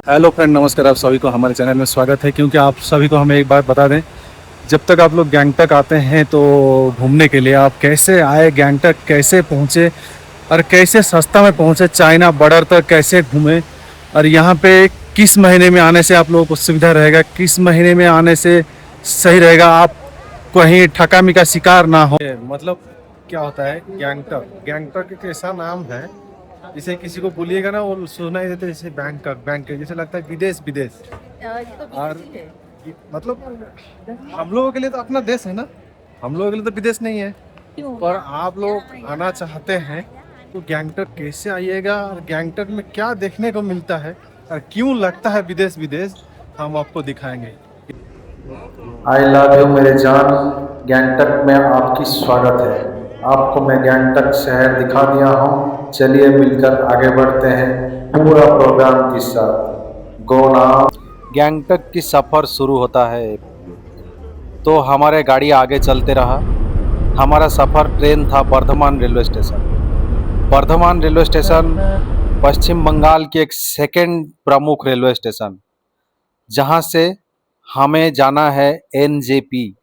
Hello friend, नमस्कार। आप सभी को हमारे चैनल में स्वागत है। क्योंकि आप सभी को हमें एक बात बता दें, जब तक आप लोग गैंगटक आते हैं तो घूमने के लिए आप कैसे आए, गैंगटक कैसे पहुँचे और कैसे सस्ता में पहुँचे, चाइना बॉर्डर तक कैसे घूमे और यहाँ पे किस महीने में आने से आप लोगों को सुविधा रहेगा, किस महीने में आने से सही रहेगा, आप कहीं ठकामी का शिकार ना हो। मतलब क्या होता है गैंगटक, गैंगटक एक ऐसा नाम है जिसे किसी को बोलिएगा ना वो सुना ही देते, जैसे बैंकॉक, बैंक जैसे लगता है विदेश विदेश। ये तो और विदेशी है। मतलब हम लोगों के लिए तो अपना देश है ना, हम लोगों के लिए तो विदेश नहीं है। क्यों? पर आप लोग आना चाहते हैं तो गैंगटक कैसे आइएगा और गैंगटक में क्या देखने को मिलता है और क्यों लगता है विदेश विदेश, हम आपको दिखाएंगे। आई लव यू मेरे जान। गैंगटक में आपकी स्वागत है। आपको मैं गैंगटक शहर दिखा दिया हूँ। चलिए मिलकर आगे बढ़ते हैं पूरा प्रोग्राम के साथ। Go now. गैंगटक की सफ़र शुरू होता है तो हमारे गाड़ी आगे चलते रहा। हमारा सफ़र ट्रेन था Bardhaman railway station. Bardhaman railway station Paschim Bangal की एक सेकंड प्रमुख रेलवे स्टेशन, जहां से हमें जाना है एनजेपी।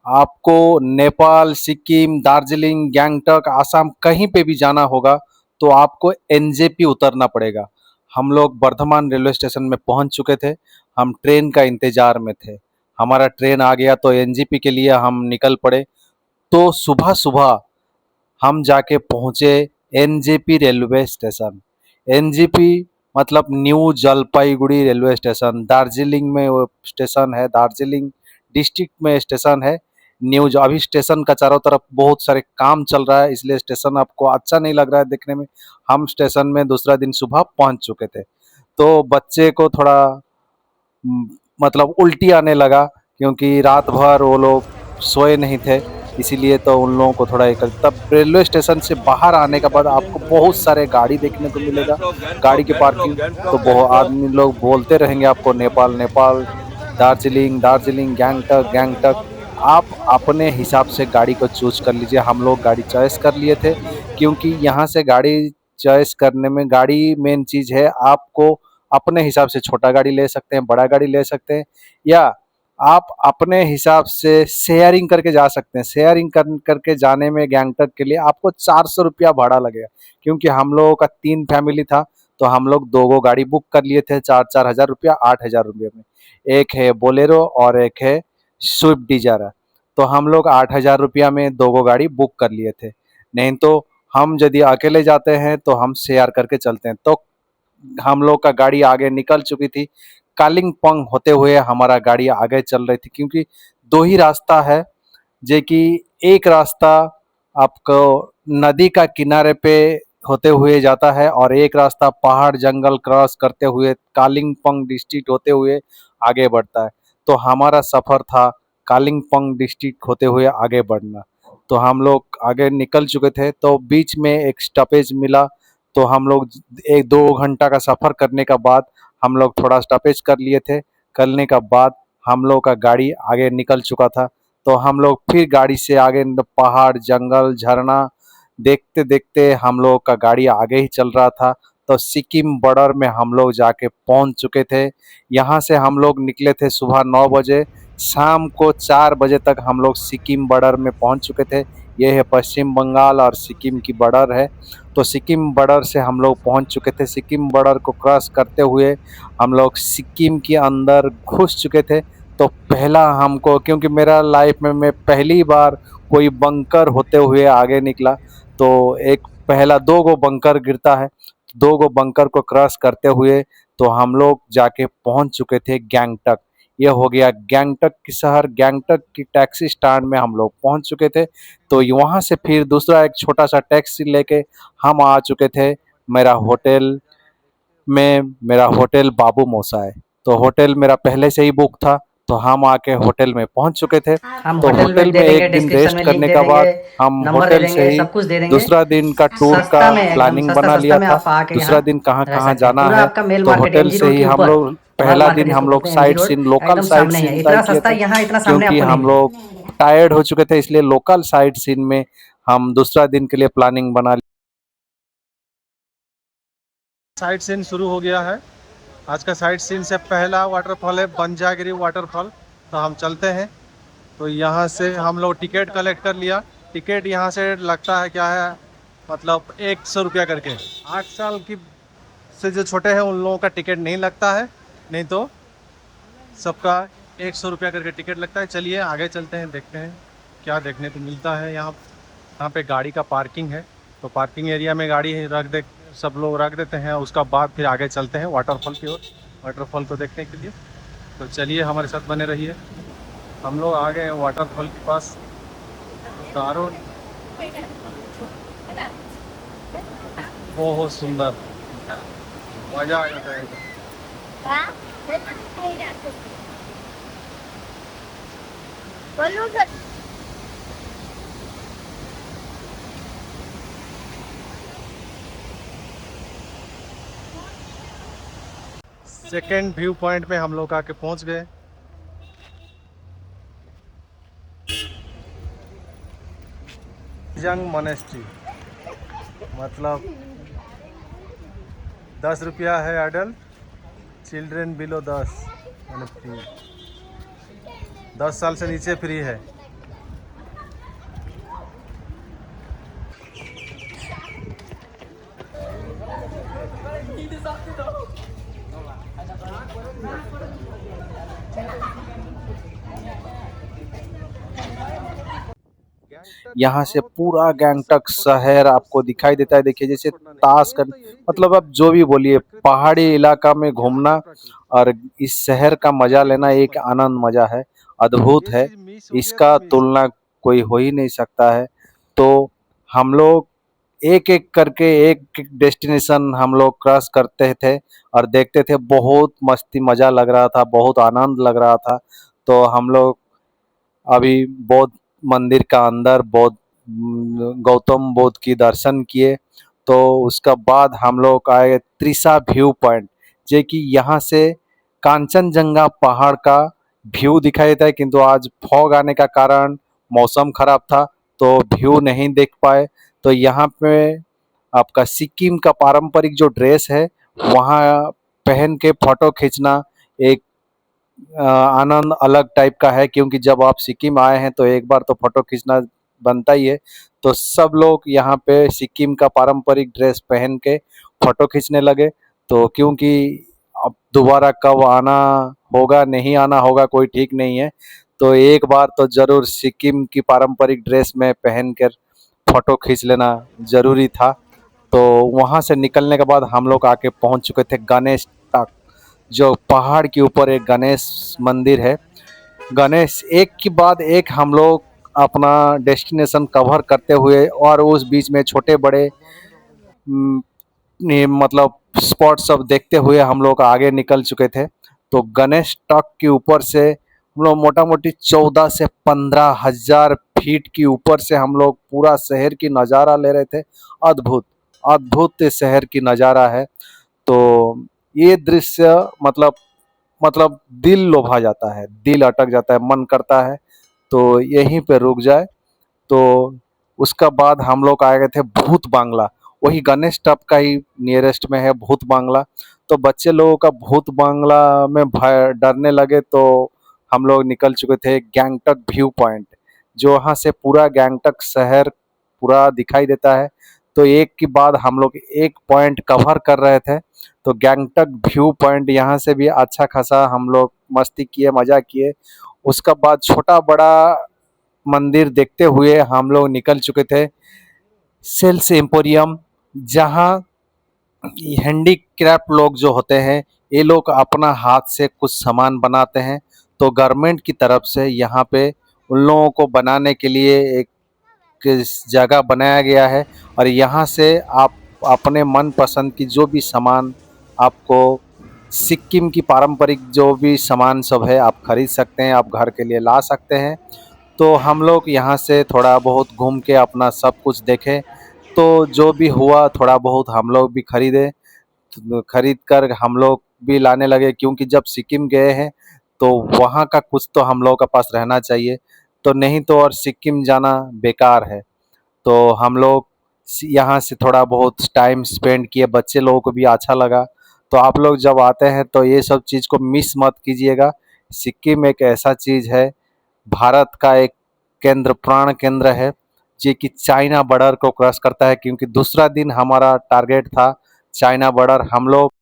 आपको नेपाल, सिक्किम, दार्जिलिंग, गैंगटक, आसाम कहीं पे भी जाना होगा तो आपको एनजेपी उतरना पड़ेगा। हम लोग बर्धमान रेलवे स्टेशन में पहुंच चुके थे। हम ट्रेन का इंतज़ार में थे। हमारा ट्रेन आ गया तो एनजेपी के लिए हम निकल पड़े। तो सुबह सुबह हम जाके पहुँचे एनजेपी रेलवे स्टेशन। एनजेपी मतलब new Jalpaiguri railway station, Darjeeling में वो स्टेशन है। दार्जिलिंग डिस्ट्रिक्ट में स्टेशन है। न्यूज अभी स्टेशन का चारों तरफ बहुत सारे काम चल रहा है, इसलिए स्टेशन आपको अच्छा नहीं लग रहा है देखने में। हम स्टेशन में दूसरा दिन सुबह पहुंच चुके थे। तो बच्चे को थोड़ा म, मतलब उल्टी आने लगा, क्योंकि रात भर वो लोग सोए नहीं थे, इसीलिए तो उन लोगों को थोड़ा एक। तब रेलवे स्टेशन से बाहर आने के बाद आपको बहुत सारे गाड़ी देखने को मिलेगा, गाड़ी की पार्किंग। तो बहुत आदमी लोग बोलते रहेंगे आपको नेपाल नेपाल, दार्जिलिंग दार्जिलिंग, गैंगटक गैंगटक। आप अपने हिसाब से गाड़ी को चूज कर लीजिए। हम लोग गाड़ी चॉइस कर लिए थे, क्योंकि यहाँ से गाड़ी चॉइस करने में गाड़ी मेन चीज़ है। आपको अपने हिसाब से छोटा गाड़ी ले सकते हैं, बड़ा गाड़ी ले सकते हैं, या आप अपने हिसाब से शेयरिंग करके जा सकते हैं। शेयरिंग करके जाने में गैंगटक के लिए आपको 400 रुपया भाड़ा लगेगा। क्योंकि हम लोगों का 3 फैमिली था तो हम लोग 2 गाड़ी बुक कर लिए थे। 4-4 हज़ार रुपया, 8 हज़ार रुपये में। एक है बोलेरो और एक है स्विफ्ट डिजायर। तो हम लोग 8 हज़ार रुपया में 2 गाड़ी बुक कर लिए थे। नहीं तो हम यदि अकेले जाते हैं तो हम शेयर करके चलते हैं। तो हम लोग का गाड़ी आगे निकल चुकी थी। कालिंगपंग होते हुए हमारा गाड़ी आगे चल रही थी, क्योंकि 2 ही रास्ता है। जे कि एक रास्ता आपको नदी का किनारे पे होते हुए जाता है और एक रास्ता पहाड़ जंगल क्रॉस करते हुए कालिंगपंग डिस्ट्रिक्ट होते हुए आगे बढ़ता है। तो हमारा सफ़र था कालिंगपंग डिस्ट्रिक्ट होते हुए आगे बढ़ना। तो हम लोग आगे निकल चुके थे तो बीच में एक स्टॉपेज मिला। तो हम लोग 1-2 घंटा का सफ़र करने का बाद हम लोग थोड़ा स्टॉपेज कर लिए थे। करने का बाद हम लोग का गाड़ी आगे निकल चुका था। तो हम लोग फिर गाड़ी से आगे पहाड़ जंगल झरना देखते देखते हम लोग का गाड़ी आगे ही चल रहा था। तो सिक्किम बॉर्डर में हम लोग जाके पहुंच चुके थे। यहाँ से हम लोग निकले थे सुबह 9 बजे। शाम को 4 बजे तक हम लोग सिक्किम बॉर्डर में पहुंच चुके थे। ये है पश्चिम बंगाल और सिक्किम की बॉर्डर है। तो सिक्किम बॉर्डर से हम लोग पहुंच चुके थे। सिक्किम बॉर्डर को क्रॉस करते हुए हम लोग सिक्किम के अंदर घुस चुके थे। तो पहला हमको, क्योंकि मेरा लाइफ में मैं पहली बार कोई बंकर होते हुए आगे निकला, तो एक पहला 2 गो बंकर गिरता है। 2 गो बंकर को क्रॉस करते हुए तो हम लोग जाके पहुंच चुके थे गैंगटक। ये हो गया गैंगटक की शहर। गैंगटक की टैक्सी स्टैंड में हम लोग पहुंच चुके थे। तो वहाँ से फिर दूसरा एक छोटा सा टैक्सी लेके हम आ चुके थे मेरा होटल में। मेरा होटल बाबू मोसा है। तो होटल मेरा पहले से ही बुक था, तो हम आके होटल में पहुंच चुके थे। हम तो होटल में होटल दे में देंगे, एक दिन डिस्क्रिप्शन रेस्ट में लिंक करने दे का देंगे, बाद हम नंबर दे होटल से देंगे, ही सब कुछ दे देंगे। दूसरा दिन का टूर का सस्ता में, एकदम प्लानिंग सस्ता बना सस्ता लिया में था। आप आके दूसरा यहाँ दिन कहाँ रह कहाँ सकते हैं। जाना पूरा है। आपका मेल तो मार्केट होटल एमजी से रोड ही के हम ऊपर, लोग माल पहला मार्केट दिन जिसको हम लोग बोलते हैं MG side road, scene local एकदम साइट सामने ही सीन है। तय इतना किए सस्ता थे। यहाँ, इतना सामने क्योंकि आपको नहीं हम मिलेगा। लोग टायर्ड हो चुके थे, इसलिए लोकल साइट सीन में हम दूसरा दिन के लिए प्लानिंग बना। साइट सीन शुरू हो गया है आज का साइट सीन से पहला वाटरफॉल है बंजागिरी वाटरफॉल। तो हम चलते हैं। तो यहाँ से हम लोग टिकट कलेक्ट कर लिया। टिकट यहाँ से लगता है क्या है, मतलब 100 रुपया करके। 8 साल की से जो छोटे हैं उन लोगों का टिकट नहीं लगता है, नहीं तो सबका 100 रुपया करके टिकट लगता है। चलिए आगे चलते हैं, देखते हैं क्या देखने को मिलता है। यहाँ पे गाड़ी का पार्किंग है, तो पार्किंग एरिया में गाड़ी रख दे, सब लोग रख देते हैं। उसका बाद फिर आगे चलते हैं वाटरफॉल की ओर, वाटरफॉल को देखने के लिए। तो चलिए हमारे साथ बने रहिए। हम लोग आ गए हैं वाटरफॉल के पास। दारुण, बहुत सुंदर, मजा आ जाता है। सेकेंड व्यू पॉइंट पे हम लोग आके पहुंच गए। जंग मोनेस्ट्री, मतलब 10 रुपया है अडल्ट, चिल्ड्रेन बिलो 10 यानी फ्री। 10 साल से नीचे फ्री है। यहाँ से पूरा गैंगटॉक शहर आपको दिखाई देता है। देखिए जैसे ताश कर, मतलब आप जो भी बोलिए, पहाड़ी इलाका में घूमना और इस शहर का मजा लेना एक आनंद मजा है, अद्भुत ये है। चीज मिस हो गया तो इसका मिस। तुलना कोई हो ही नहीं सकता है। तो हम लोग एक एक करके एक डेस्टिनेशन हम लोग क्रॉस करते थे और देखते थे। बहुत मस्ती मजा लग रहा था, बहुत आनंद लग रहा था। तो हम लोग अभी बौद्ध मंदिर का अंदर बौद्ध गौतम बुद्ध की दर्शन किए। तो उसका बाद हम लोग आए त्रिशा व्यू पॉइंट, जो कि यहाँ से कांचनजंगा पहाड़ का व्यू दिखाई देता है। किंतु आज फॉग आने का कारण मौसम खराब था, तो व्यू नहीं देख पाए। तो यहाँ पे आपका सिक्किम का पारंपरिक जो ड्रेस है वहाँ पहन के फोटो खींचना एक आनंद अलग टाइप का है। क्योंकि जब आप सिक्किम आए हैं तो एक बार तो फोटो खींचना बनता ही है। तो सब लोग यहाँ पे सिक्किम का पारंपरिक ड्रेस पहन के फोटो खींचने लगे। तो क्योंकि अब दोबारा कब आना होगा नहीं आना होगा कोई ठीक नहीं है, तो एक बार तो जरूर सिक्किम की पारंपरिक ड्रेस में पहन कर फोटो खींच लेना जरूरी था। तो वहाँ से निकलने के बाद हम लोग आके पहुँच चुके थे गणेश तक, जो पहाड़ के ऊपर एक गणेश मंदिर है। गणेश एक के बाद एक हम लोग अपना डेस्टिनेशन कवर करते हुए और उस बीच में छोटे बड़े उम, मतलब स्पॉट सब देखते हुए हम लोग आगे निकल चुके थे। तो गणेश टॉक के ऊपर से हम लोग मोटा मोटी 14 से 15 हजार फीट की ऊपर से हम लोग पूरा शहर की नज़ारा ले रहे थे। अद्भुत, अद्भुत शहर की नज़ारा है। तो ये दृश्य मतलब दिल लोभा जाता है, दिल अटक जाता है, मन करता है तो यहीं पे रुक जाए। तो उसका बाद हम लोग आ गए थे भूत बांग्ला, वही गणेश टॉप का ही नियरेस्ट में है भूत बांग्ला। तो बच्चे लोगों का भूत बांग्ला में भय डरने लगे, तो हम लोग निकल चुके थे गैंगटॉक व्यू पॉइंट, जो वहाँ से पूरा गैंगटॉक शहर पूरा दिखाई देता है। तो एक के बाद हम लोग एक पॉइंट कवर कर रहे थे। तो गैंगटॉक व्यू पॉइंट यहाँ से भी अच्छा खासा हम लोग मस्ती किए, मजा किए। उसका बाद छोटा बड़ा मंदिर देखते हुए हम लोग निकल चुके थे सेल्स एम्पोरियम, जहाँ हैंडीक्राफ्ट लोग जो होते हैं ये लोग अपना हाथ से कुछ सामान बनाते हैं। तो गवर्नमेंट की तरफ से यहाँ पे उन लोगों को बनाने के लिए एक जगह बनाया गया है। और यहाँ से आप अपने मन पसंद की जो भी सामान आपको सिक्किम की पारंपरिक जो भी सामान सब है आप खरीद सकते हैं, आप घर के लिए ला सकते हैं। तो हम लोग यहाँ से थोड़ा बहुत घूम के अपना सब कुछ देखे। तो जो भी हुआ थोड़ा बहुत हम लोग भी खरीदे, तो खरीद कर हम लोग भी लाने लगे। क्योंकि जब सिक्किम गए हैं तो वहाँ का कुछ तो हम लोगों के पास रहना चाहिए, तो नहीं तो और सिक्किम जाना बेकार है। तो हम लोग यहाँ से थोड़ा बहुत टाइम स्पेंड किए, बच्चे लोगों को भी अच्छा लगा। तो आप लोग जब आते हैं तो ये सब चीज़ को मिस मत कीजिएगा। सिक्किम एक ऐसा चीज़ है, भारत का एक केंद्र, प्राण केंद्र है, जो कि चाइना बॉर्डर को क्रॉस करता है, क्योंकि दूसरा दिन हमारा टारगेट था चाइना बॉर्डर। हम लोग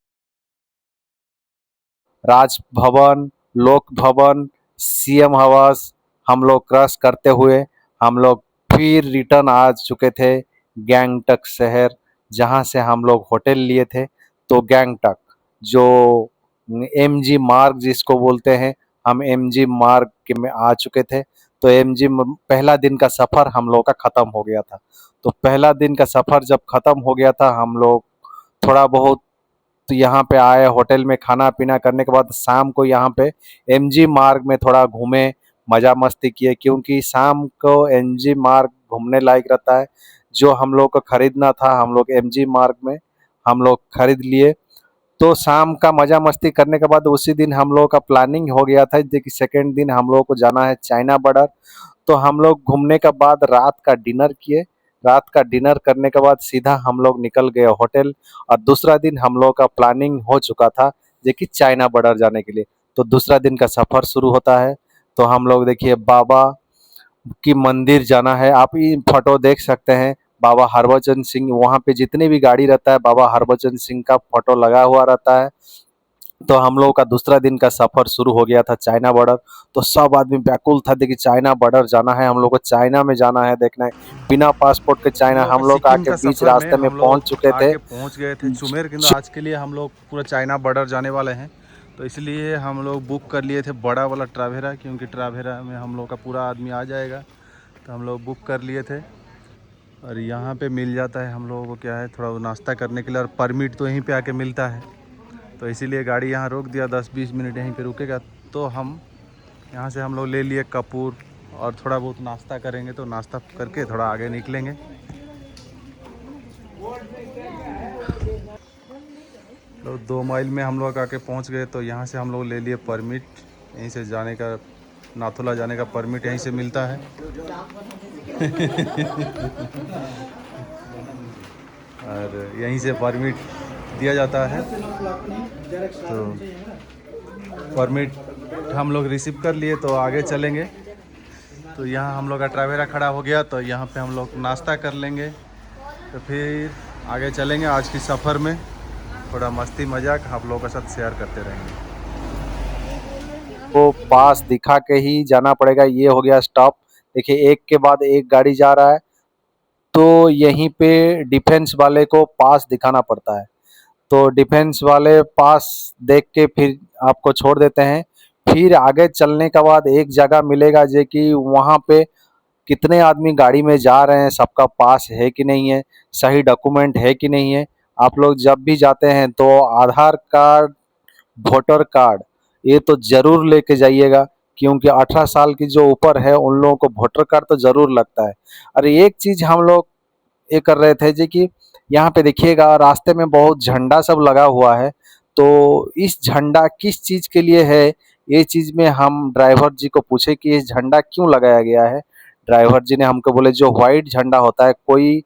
राजभवन, लोक भवन, सीएम आवास हम लोग क्रॉस करते हुए हम लोग फिर रिटर्न आ चुके थे गैंगटक शहर, जहाँ से हम लोग होटल लिए थे। तो गैंगटक जो एमजी मार्ग जिसको बोलते हैं, हम एमजी मार्ग के में आ चुके थे। तो पहला दिन का सफ़र हम लोग का ख़त्म हो गया था। तो पहला दिन का सफ़र जब ख़त्म हो गया था, हम लोग थोड़ा बहुत तो यहाँ पे आए, होटल में खाना पीना करने के बाद शाम को यहाँ पे एमजी मार्ग में थोड़ा घूमे, मज़ा मस्ती किए, क्योंकि शाम को एमजी मार्ग घूमने लायक रहता है। जो हम लोग को खरीदना था हम लोग एमजी मार्ग में हम लोग खरीद लिए। तो शाम का मज़ा मस्ती करने के बाद उसी दिन हम लोग का प्लानिंग हो गया था कि सेकेंड दिन हम लोग को जाना है चाइना बॉर्डर। तो हम लोग घूमने के बाद रात का डिनर किए। रात का डिनर करने के बाद सीधा हम लोग निकल गए होटल, और दूसरा दिन हम लोग का प्लानिंग हो चुका था जो कि चाइना बॉर्डर जाने के लिए। तो दूसरा दिन का सफ़र शुरू होता है। तो हम लोग देखिए बाबा की मंदिर जाना है। आप ये फोटो देख सकते हैं, बाबा हरभजन सिंह, वहाँ पे जितने भी गाड़ी रहता है बाबा हरभजन सिंह का फोटो लगा हुआ रहता है। तो हम लोगों का दूसरा दिन का सफ़र शुरू हो गया था चाइना बॉर्डर। तो सब आदमी व्याकुल था, देखिए चाइना बॉर्डर जाना है, हम लोग को चाइना में जाना है, देखना है। बिना पासपोर्ट के हम चाइना लोग का हम लोग सिक्किम आके का बीच सफ़र में रास्ते में हम पहुंच लोग चुके थे। आके पहुंच गए थे चुमेर, किंतु आज के लिए हम लोग पूरा चाइना बॉर्डर जाने वाले हैं। तो इसलिए हम लोग बुक कर लिए थे बड़ा वाला ट्रावेरा, क्योंकि ट्रावेरा में हम लोग का पूरा आदमी आ जाएगा। तो हम लोग बुक कर लिए थे, और यहाँ पे मिल जाता है हम लोगों को क्या है, थोड़ा वो नाश्ता करने के लिए, और परमिट तो यहीं पे आके मिलता है। तो इसीलिए गाड़ी यहाँ रोक दिया, 10-20 मिनट यहीं पे रुकेगा। तो हम यहाँ से हम लोग ले लिए कपूर, और थोड़ा बहुत नाश्ता करेंगे। तो नाश्ता करके थोड़ा आगे निकलेंगे। तो 2 माइल में हम लोग आके पहुँच गए। तो यहाँ से हम लोग ले लिए परमिट, यहीं से जाने का, नाथुला जाने का परमिट यहीं से मिलता है। और यहीं से परमिट दिया जाता है। तो परमिट हम लोग रिसीव कर लिए, तो आगे चलेंगे। तो यहाँ हम लोग का ट्रैवेरा खड़ा हो गया, तो यहाँ पे हम लोग नाश्ता कर लेंगे। तो फिर आगे चलेंगे। आज की सफ़र में थोड़ा मस्ती मजाक आप लोगों के साथ शेयर करते रहेंगे। को पास दिखा के ही जाना पड़ेगा। ये हो गया स्टॉप, देखिए एक के बाद एक गाड़ी जा रहा है। तो यहीं पे डिफेंस वाले को पास दिखाना पड़ता है। तो डिफेंस वाले पास देख के फिर आपको छोड़ देते हैं। फिर आगे चलने के बाद एक जगह मिलेगा जो कि वहाँ पे कितने आदमी गाड़ी में जा रहे हैं, सबका पास है कि नहीं है, सही डॉक्यूमेंट है कि नहीं है। आप लोग जब भी जाते हैं तो आधार कार्ड, वोटर कार्ड ये तो ज़रूर लेके जाइएगा, क्योंकि 18 साल की जो ऊपर है उन लोगों को वोटर कार्ड तो ज़रूर लगता है। अरे एक चीज़ हम लोग ये कर रहे थे जी कि यहाँ पे देखिएगा रास्ते में बहुत झंडा सब लगा हुआ है। तो इस झंडा किस चीज़ के लिए है, ये चीज़ में हम ड्राइवर जी को पूछे कि ये झंडा क्यों लगाया गया है। ड्राइवर जी ने हमको बोले जो व्हाइट झंडा होता है, कोई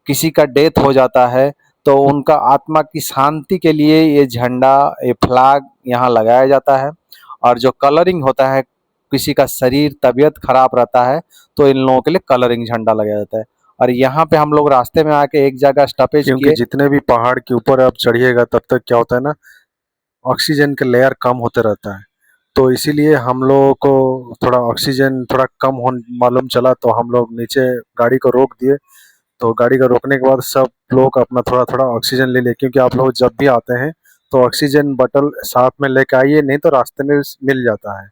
किसी का डेथ हो जाता है तो उनका आत्मा की शांति के लिए ये झंडा, ये फ्लैग यहाँ लगाया जाता है। और जो कलरिंग होता है, किसी का शरीर तबीयत खराब रहता है तो इन लोगों के लिए कलरिंग झंडा लगाया जाता है। और यहाँ पे हम लोग रास्ते में आके एक जगह स्टॉपेज क्योंकि किए। जितने भी पहाड़ के ऊपर आप चढ़िएगा तब तक क्या होता है ना, ऑक्सीजन का लेयर कम होते रहता है। तो इसीलिए हम लोगों को थोड़ा ऑक्सीजन थोड़ा कम हो मालूम चला, तो हम लोग नीचे गाड़ी को रोक दिए। तो गाड़ी को रोकने के बाद सब लोग अपना थोड़ा थोड़ा ऑक्सीजन ले लिए, क्योंकि आप लोग जब भी आते हैं तो ऑक्सीजन बटल साथ में लेके आइए, नहीं तो रास्ते में मिल जाता है।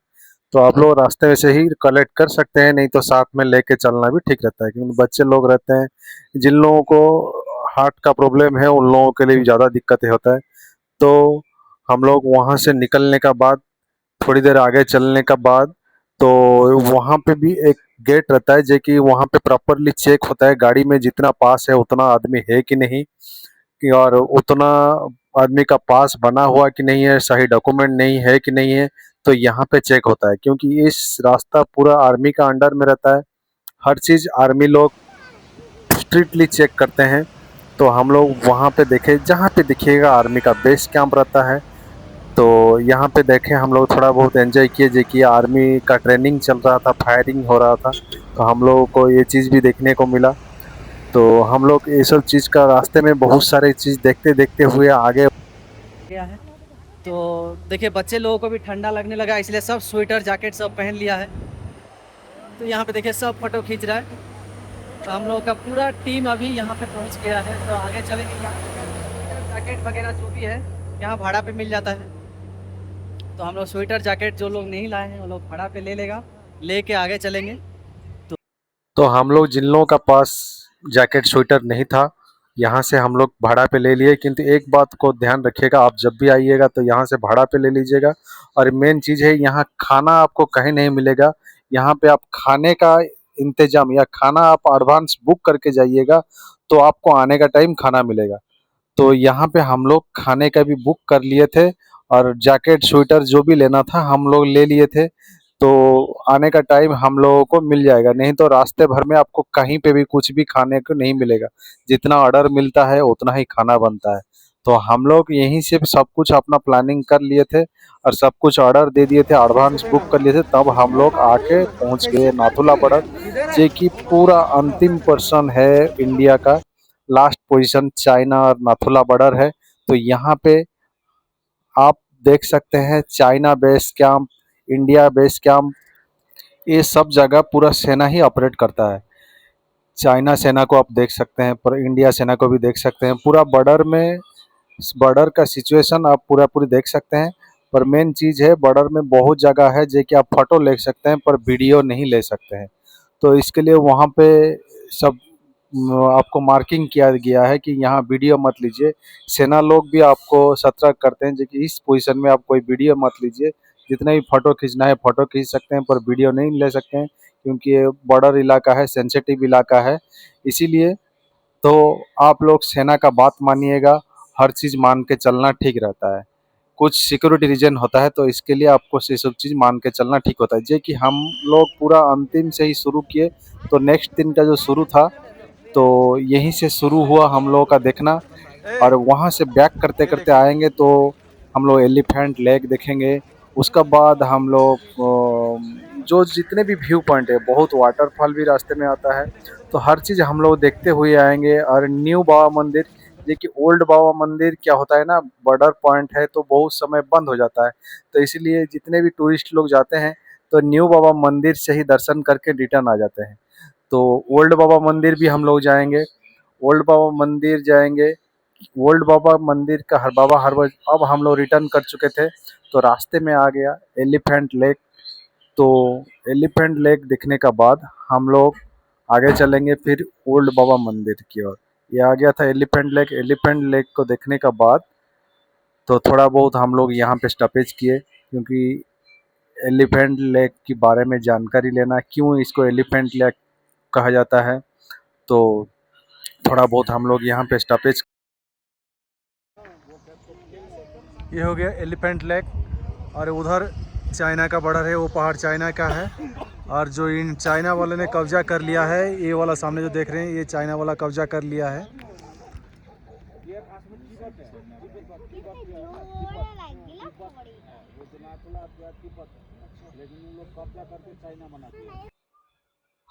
तो आप लोग रास्ते में से ही कलेक्ट कर सकते हैं, नहीं तो साथ में लेके चलना भी ठीक रहता है, क्योंकि बच्चे लोग रहते हैं, जिन लोगों को हार्ट का प्रॉब्लम है उन लोगों के लिए भी ज़्यादा दिक्कतें होता है। तो हम लोग वहाँ से निकलने का बाद थोड़ी देर आगे चलने का बाद, तो वहाँ पे भी एक गेट रहता है जो कि वहाँ पे प्रॉपरली चेक होता है गाड़ी में जितना पास है उतना आदमी है कि नहीं, कि और उतना आदमी का पास बना हुआ कि नहीं है, सही डॉक्यूमेंट नहीं है कि नहीं है। तो यहाँ पे चेक होता है, क्योंकि इस रास्ता पूरा आर्मी का अंडर में रहता है। हर चीज़ आर्मी लोग स्ट्रिक्टली चेक करते हैं। तो हम लोग वहाँ पे देखे, जहाँ पे दिखिएगा आर्मी का बेस कैंप रहता है, तो यहाँ पे देखे हम लोग, थोड़ा बहुत एंजॉय किए, जो कि आर्मी का ट्रेनिंग चल रहा था, फायरिंग हो रहा था, तो हम लोगों को ये चीज़ भी देखने को मिला। तो हम लोग ये सब चीज़ का रास्ते में बहुत सारे चीज़ देखते देखते हुए आगे गया है। तो देखिए बच्चे लोगों को भी ठंडा लगने लगा, इसलिए सब स्वेटर जैकेट सब पहन लिया है। तो यहाँ पे देखिए सब फोटो खींच रहा है। तो हम लोग का पूरा टीम अभी यहाँ पे पहुँच गया है। तो आगे चलेंगे, यहाँ जैकेट वगैरह जो भी है यहाँ भाड़ा पे मिल जाता है। तो हम लोग स्वेटर जैकेट जो लोग नहीं लाए हैं वो लोग भाड़ा पे ले लेगा, लेके आगे चलेंगे। तो हम लोग जिन लोगों का पास जैकेट स्वेटर नहीं था, यहाँ से हम लोग भाड़ा पे ले लिए। किंतु एक बात को ध्यान रखिएगा, आप जब भी आइएगा तो यहाँ से भाड़ा पे ले लीजिएगा। और मेन चीज़ है, यहाँ खाना आपको कहीं नहीं मिलेगा। यहाँ पे आप खाने का इंतजाम या खाना आप एडवांस बुक करके जाइएगा, तो आपको आने का टाइम खाना मिलेगा। तो यहाँ पे हम लोग खाने का भी बुक कर लिए थे, और जैकेट स्वेटर जो भी लेना था हम लोग ले लिए थे। तो आने का टाइम हम लोगों को मिल जाएगा, नहीं तो रास्ते भर में आपको कहीं पे भी कुछ भी खाने को नहीं मिलेगा। जितना ऑर्डर मिलता है उतना ही खाना बनता है। तो हम लोग यहीं से सब कुछ अपना प्लानिंग कर लिए थे, और सब कुछ ऑर्डर दे दिए थे, एडवांस बुक कर लिए थे। तब हम लोग आके पहुंच गए नाथुला बॉर्डर, जो कि पूरा अंतिम पोर्शन है इंडिया का। लास्ट पोजीशन चाइना और नाथुला बॉर्डर है। तो यहाँ पे आप देख सकते हैं China base camp, India base camp, ये सब जगह पूरा सेना ही ऑपरेट करता है। चाइना सेना को आप देख सकते हैं, पर इंडिया सेना को भी देख सकते हैं। पूरा बॉर्डर में, बॉर्डर का सिचुएशन आप पूरा पूरी देख सकते हैं। पर मेन चीज़ है, बॉर्डर में बहुत जगह है जो कि आप फोटो ले सकते हैं, पर वीडियो नहीं ले सकते हैं। तो इसके लिए वहाँ पे सब आपको मार्किंग किया गया है कि यहाँ वीडियो मत लीजिए। सेना लोग भी आपको सतर्क करते हैं जो कि इस पोजीशन में आप कोई वीडियो मत लीजिए। जितने भी फ़ोटो खींचना है फ़ोटो खींच सकते हैं, पर वीडियो नहीं ले सकते हैं, क्योंकि ये बॉर्डर इलाका है, सेंसिटिव इलाका है। इसीलिए तो आप लोग सेना का बात मानिएगा, हर चीज़ मान के चलना ठीक रहता है। कुछ सिक्योरिटी रीजन होता है, तो इसके लिए आपको ये सब चीज़ मान के चलना ठीक होता है। जे कि हम लोग पूरा अंतिम से ही शुरू किए, तो नेक्स्ट दिन का जो शुरू था, तो यहीं से शुरू हुआ हम लोगों का देखना। और वहाँ से बैक करते करते आएंगे तो हम लोग एलिफेंट लेक देखेंगे। उसका बाद हम लोग जो जितने भी व्यू पॉइंट है, बहुत वाटरफॉल भी रास्ते में आता है, तो हर चीज़ हम लोग देखते हुए आएंगे। और न्यू बाबा मंदिर, ये कि ओल्ड बाबा मंदिर क्या होता है ना, बॉर्डर पॉइंट है तो बहुत समय बंद हो जाता है। तो इसीलिए जितने भी टूरिस्ट लोग जाते हैं, तो न्यू बाबा मंदिर से ही दर्शन करके रिटर्न आ जाते हैं। तो ओल्ड बाबा मंदिर भी हम लोग जाएंगे, ओल्ड बाबा मंदिर जाएंगे। ओल्ड बाबा मंदिर का हर बाबा हर रोज, अब हम लोग रिटर्न कर चुके थे, तो रास्ते में आ गया एलिफेंट लेक। तो एलिफेंट लेक देखने का बाद हम लोग आगे चलेंगे फिर ओल्ड बाबा मंदिर की ओर। ये आ गया था एलिफेंट लेक। एलिफेंट लेक को देखने का बाद तो थोड़ा बहुत हम लोग यहाँ पे स्टॉपेज किए, क्योंकि एलिफेंट लेक के बारे में जानकारी लेना, क्यों इसको एलिफेंट लेक कहा जाता है। तो थोड़ा बहुत हम लोग यहाँ पे स्टॉपेज। ये हो गया एलिफेंट लेक, और उधर चाइना का बॉर्डर है, वो पहाड़ चाइना का है। और जो इन चाइना वाले ने कब्जा कर लिया है, ये वाला सामने जो देख रहे हैं, ये चाइना वाला कब्जा कर लिया है।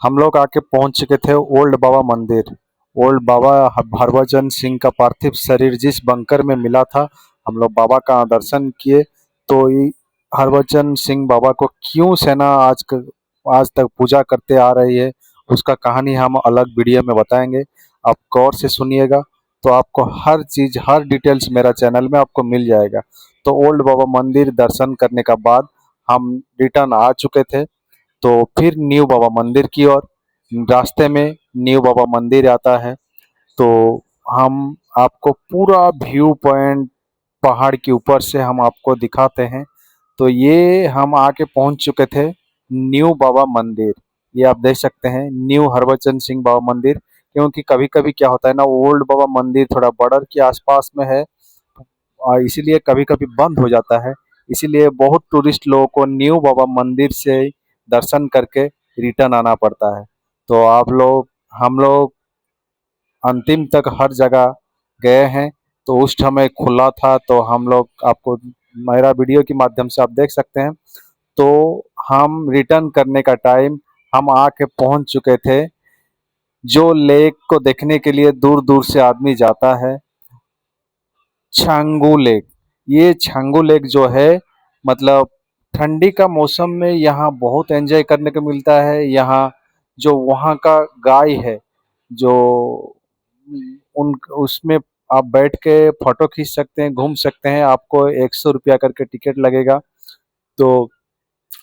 हम लोग आके पहुंच चुके थे ओल्ड बाबा मंदिर। ओल्ड बाबा हरभजन सिंह का पार्थिव शरीर जिस बंकर में मिला था, हम लोग बाबा का दर्शन किए। तो ये हरभजन सिंह बाबा को क्यों सेना आज तक पूजा करते आ रही है, उसका कहानी हम अलग वीडियो में बताएंगे। आप गौर से सुनिएगा, तो आपको हर चीज़, हर डिटेल्स मेरा चैनल में आपको मिल जाएगा। तो ओल्ड बाबा मंदिर दर्शन करने का बाद हम रिटर्न आ चुके थे, तो फिर न्यू बाबा मंदिर की ओर। रास्ते में न्यू बाबा मंदिर आता है, तो हम आपको पूरा व्यू पॉइंट पहाड़ के ऊपर से हम आपको दिखाते हैं। तो ये हम आके पहुंच चुके थे न्यू बाबा मंदिर। ये आप देख सकते हैं न्यू हरभजन सिंह बाबा मंदिर। क्योंकि कभी कभी क्या होता है ना, ओल्ड बाबा मंदिर थोड़ा बॉर्डर के आसपास में है, और इसीलिए कभी कभी बंद हो जाता है। इसीलिए बहुत टूरिस्ट लोगों को न्यू बाबा मंदिर से दर्शन करके रिटर्न आना पड़ता है। तो आप लोग, हम लोग अंतिम तक हर जगह गए हैं। तो उस समय खुला था, तो हम लोग आपको मेरा वीडियो के माध्यम से आप देख सकते हैं। तो हम रिटर्न करने का टाइम हम आके पहुंच चुके थे। जो लेक को देखने के लिए दूर दूर से आदमी जाता है, छांगू लेक। ये छांगू लेक जो है, मतलब ठंडी का मौसम में यहाँ बहुत एंजॉय करने को मिलता है। यहाँ जो वहाँ का गाय है, जो उन उसमें आप बैठ के फोटो खींच सकते हैं, घूम सकते हैं। आपको 100 रुपया करके टिकट लगेगा। तो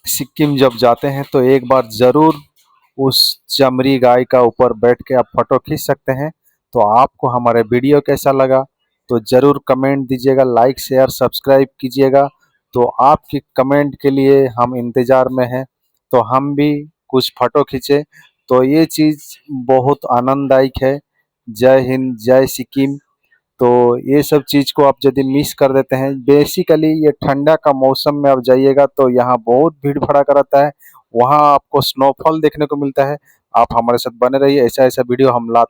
सिक्किम जब जाते हैं तो एक बार जरूर उस चमड़ी गाय का ऊपर बैठ के आप फोटो खींच सकते हैं। तो आपको हमारे वीडियो कैसा लगा तो जरूर कमेंट दीजिएगा, लाइक शेयर सब्सक्राइब कीजिएगा। तो आपकी कमेंट के लिए हम इंतजार में हैं, तो हम भी कुछ फोटो खींचे। तो ये चीज़ बहुत आनंददायक है। जय हिंद, जय सिक्किम। तो ये सब चीज़ को आप यदि मिस कर देते हैं, बेसिकली ये ठंडा का मौसम में आप जाइएगा तो यहाँ बहुत भीड़ भड़ाका रहता है। वहाँ आपको स्नोफॉल देखने को मिलता है। आप हमारे साथ बने रहिए, ऐसा ऐसा वीडियो हम ला